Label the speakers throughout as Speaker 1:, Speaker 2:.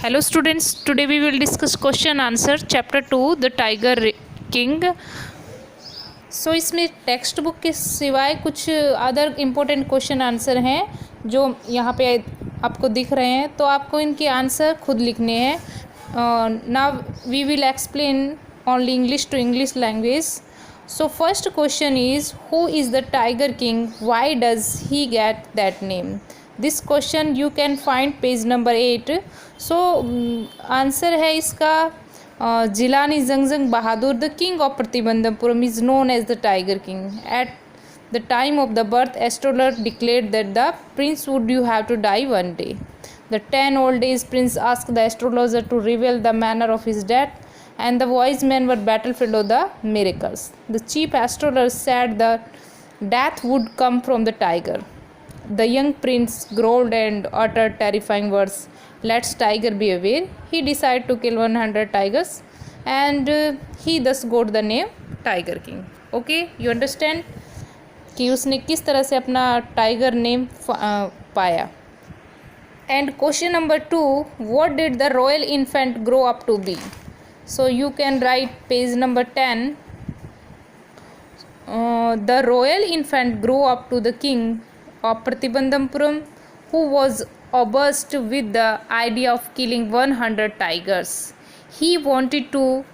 Speaker 1: Hello students, today we will discuss question answer chapter 2 the Tiger King. सो इसमें text book के सिवाय कुछ other important question answer हैं जो यहाँ पे आपको दिख रहे हैं, तो आपको इनके आंसर खुद लिखने हैं. Now we will explain only English to English language. So first question is who is the tiger king, why does he get that name. This question you can find page number 8. So answer है इसका Jilani Jungjung Bahadur. The king of Pratibandhapuram is known as the tiger king. At the time of the birth astrologer declared that the prince would you have to die one day. The 10 old days prince asked the astrologer to reveal the manner of his death, and the wise men were battlefield of the miracles. The chief astrologer said that death would come from the tiger. The young prince growled and uttered terrifying words. Let's tiger be aware. He decided to kill 100 tigers, and he thus got the name Tiger King. Okay, you understand कि उसने किस तरह से अपना tiger name पाया. And question number 2, what did the royal infant grow up to be? So you can write page number 10. The royal infant grew up to the king of Pratibandhapuram, who was obsessed with the idea of killing 100 tigers. He wanted to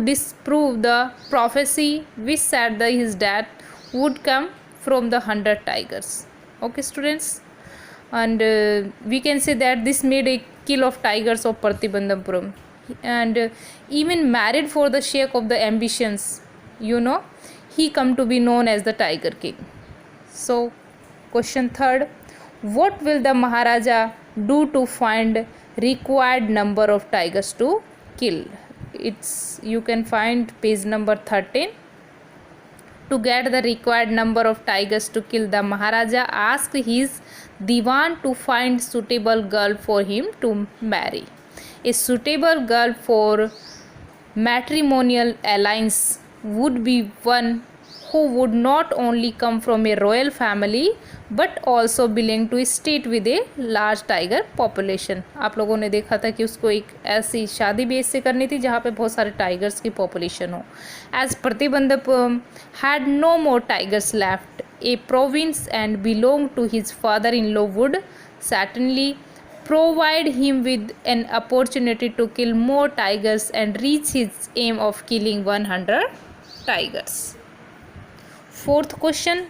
Speaker 1: disprove the prophecy which said that his death would come from the 100 tigers. Okay students, and we can say that this made a kill of tigers of Pratibandhapuram, and even married for the sake of the ambitions, he come to be known as the Tiger King. So question third, what will the Maharaja do to find required number of tigers to kill? You can find page number 13. To get the required number of tigers to kill, the Maharaja asked his Diwan to find suitable girl for him to marry. A suitable girl for matrimonial alliance would be one who would not only come from a royal family but also belong to a state with a large tiger population. आप लोगों ने देखा था कि उसको एक ऐसी शादी भी इससे करनी थी जहाँ पे बहुत सारे टाइगर्स की पॉपुलेशन हो. As Pratibandhapuram had no more tigers left, a province and belonged to his father-in-law would certainly provide him with an opportunity to kill more tigers and reach his aim of killing 100 tigers. Fourth question,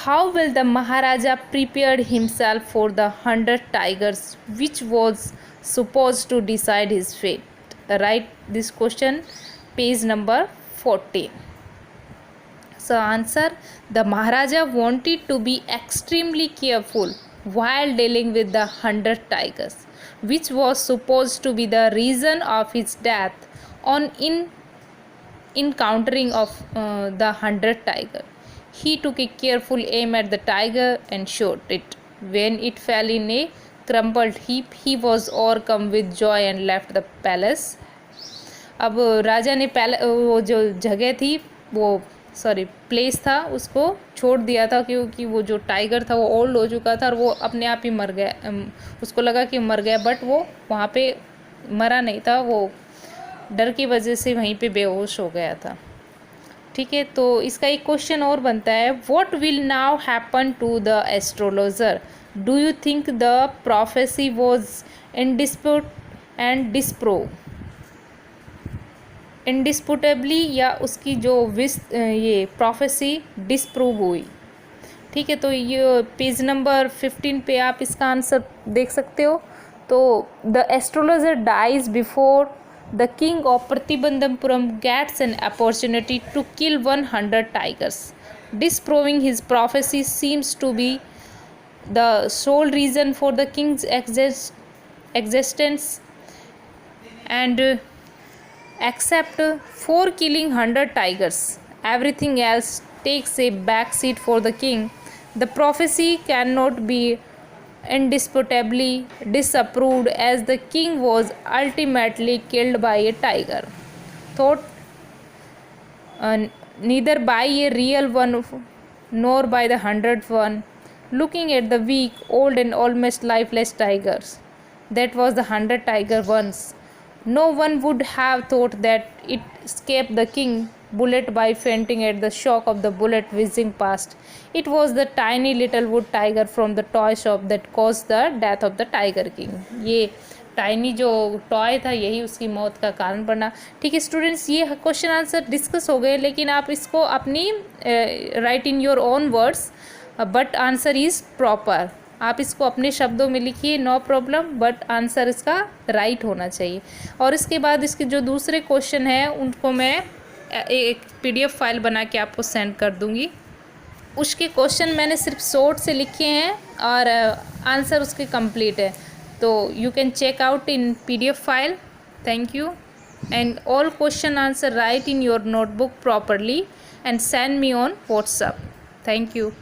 Speaker 1: how will the Maharaja prepared himself for the 100 tigers which was supposed to decide his fate? Write this question page number 14. So answer, the Maharaja wanted to be extremely careful while dealing with the 100 tigers, which was supposed to be the reason of his death on encountering of the 100 tiger. He took a careful aim at the tiger and shot it. When it fell in a crumpled heap, he was overcome with joy and left the palace. अब राजा ने वो जो जगह थी place था उसको छोड़ दिया था, क्योंकि वो जो टाइगर था वो ओल्ड हो चुका था और वो अपने आप ही मर गया. उसको लगा कि मर गया, बट वो वहाँ पे मरा नहीं था, वो डर की वजह से वहीं पे बेहोश हो गया था. ठीक है, तो इसका एक क्वेश्चन और बनता है, what will now happen to the astrologer. Do you think the prophecy was in dispute and disprove. Indisputably या उसकी जो ये प्रोफेसी डिस्प्रूव हुई. ठीक है, तो ये पेज नंबर 15 पे आप इसका आंसर देख सकते हो. तो the astrologer dies before the king of Pratibandhapuram gets an opportunity to kill 100 tigers. Disproving his prophecy seems to be the sole reason for the king's existence, and except for killing 100 tigers, everything else takes a back seat for the king. The prophecy cannot be indisputably disapproved, as the king was ultimately killed by a tiger, thought neither by a real one nor by the 100th one. Looking at the weak, old and almost lifeless tigers, That was the 100 tiger once. No one would have thought that it escaped the king bullet by fainting at the shock of the bullet whizzing past. It was the tiny little wood tiger from the toy shop that caused the death of the tiger king. ये tiny जो toy था यही उसकी मौत का कारण बना. ठीक है स्टूडेंट्स, ये क्वेश्चन आंसर डिस्कस हो गए, लेकिन आप इसको अपनी right in your own words, but answer is proper. आप इसको अपने शब्दों में लिखिए, नो प्रॉब्लम, बट आंसर इसका राइट होना चाहिए. और इसके बाद इसके जो दूसरे क्वेश्चन हैं उनको मैं एक PDF फाइल बना के आपको सेंड कर दूंगी. उसके क्वेश्चन मैंने सिर्फ शॉर्ट से लिखे हैं और आंसर उसके कंप्लीट है, तो you can check out in PDF file. Thank you. And all question answer write in your notebook properly and send me on WhatsApp. Thank you.